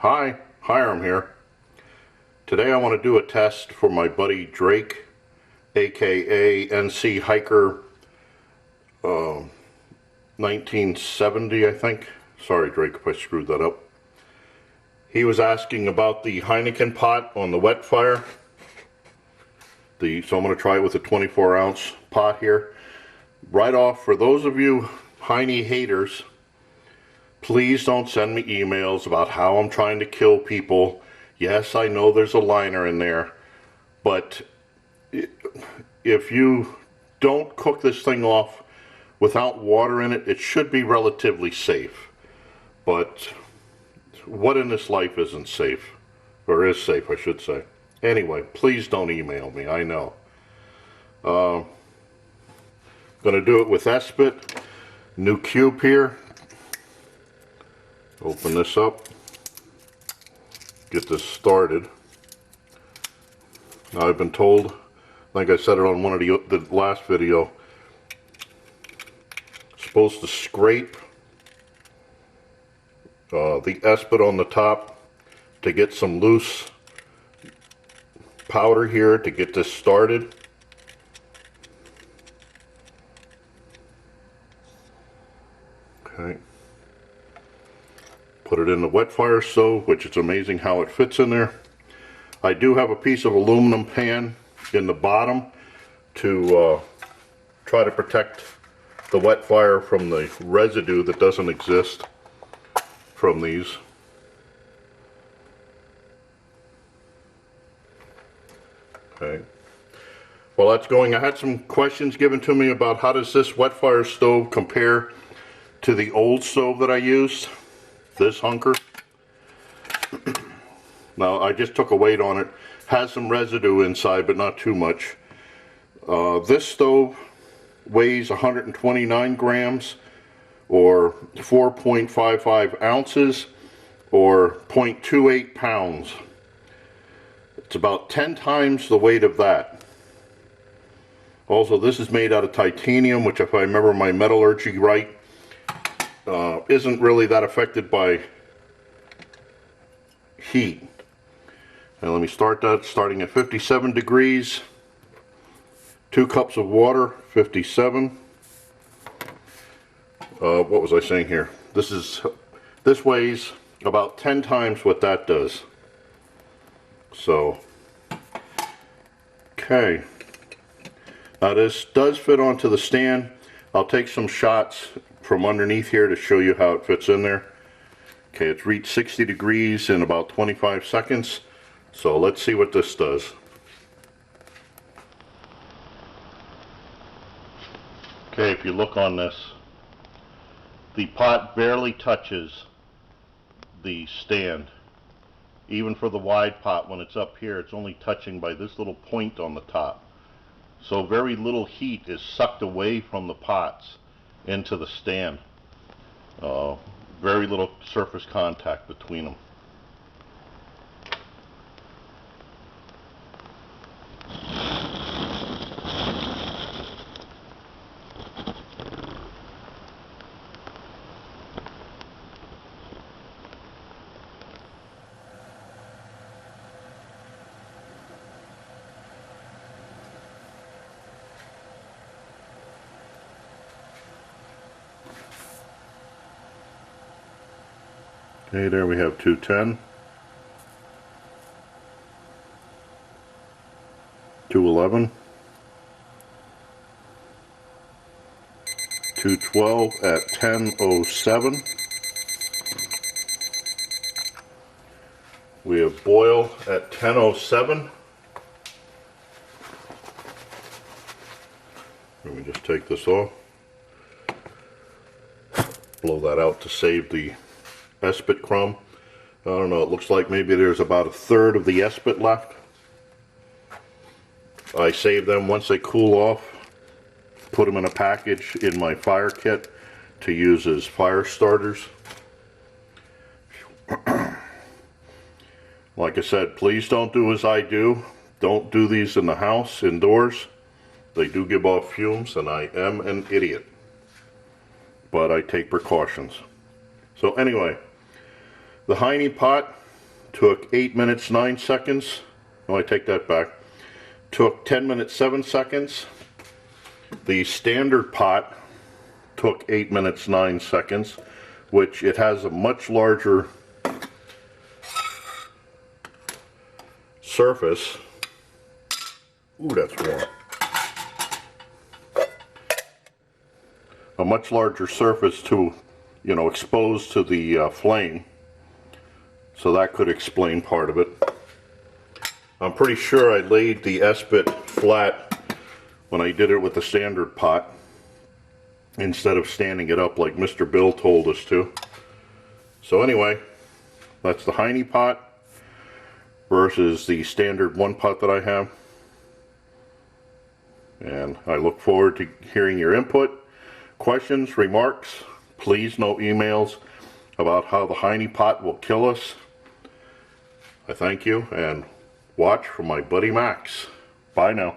Hi, Hiram here. Today I want to do a test for my buddy Drak, aka NC Hiker 1970, I think. Sorry Drak if I screwed that up. He was asking about the Heineken pot on the WetFire. So I'm going to try it with a 24-ounce pot here. Right off, for those of you Heinie haters, please don't send me emails about how I'm trying to kill people. Yes, I know there's a liner in there, but if you don't cook this thing off without water in it, it should be relatively safe. But what in this life isn't safe? Or is safe, I should say. Anyway, please don't email me, I know. Gonna do it with Esbit. New cube here. Open this up. Get this started. Now I've been told, like I said it on one of the last video, supposed to scrape the Esbit on the top to get some loose powder here to get this started. Okay. Put it in the WetFire stove, which it's amazing how it fits in there. I do have a piece of aluminum pan in the bottom to try to protect the WetFire from the residue that doesn't exist from these. Okay. Well, that's going. I had some questions given to me about how does this WetFire stove compare to the old stove that I used, this hunker. Now, I just took a weight on it. Has some residue inside, but not too much. This stove weighs 129 grams, or 4.55 ounces, or 0.28 pounds. It's about 10 times the weight of that. Also, this is made out of titanium, which, if I remember my metallurgy right, isn't really that affected by heat. And let me start that, starting at 57 degrees. 2 cups of water, 57. What was I saying here? This weighs about 10 times what that does. So, okay. Now this does fit onto the stand. I'll take some shots from underneath here to show you how it fits in there. Okay, it's reached 60 degrees in about 25 seconds. So let's see what this does. Okay, if you look on this, the pot barely touches the stand. Even for the wide pot, when it's up here, it's only touching by this little point on the top. So very little heat is sucked away from the pots into the stand. Very little surface contact between them. Okay, there we have 210, 211, 212 at 10:07. We have boil at 10:07. Let me just take this off. Blow that out to save the Esbit crumb. I don't know, it looks like maybe there's about 1/3 of the Esbit left. I save them once they cool off, put them in a package in my fire kit to use as fire starters. Like I said, please don't do as I do. Don't do these in the house, indoors. They do give off fumes, and I am an idiot. But I take precautions. So anyway, the Heinie pot took 8 minutes 9 seconds. Oh, I take that back. Took 10 minutes 7 seconds. The standard pot took 8 minutes 9 seconds, which it has a much larger surface. Ooh, that's warm. A much larger surface to, you know, exposed to the flame. So that could explain part of it. I'm pretty sure I laid the Esbit flat when I did it with the standard pot instead of standing it up like Mr. Bill told us to. So anyway, that's the Heinie pot versus the standard one pot that I have. And I look forward to hearing your input, questions, remarks. Please no emails about how the Heinie pot will kill us. I thank you, and watch for my buddy Max. Bye now.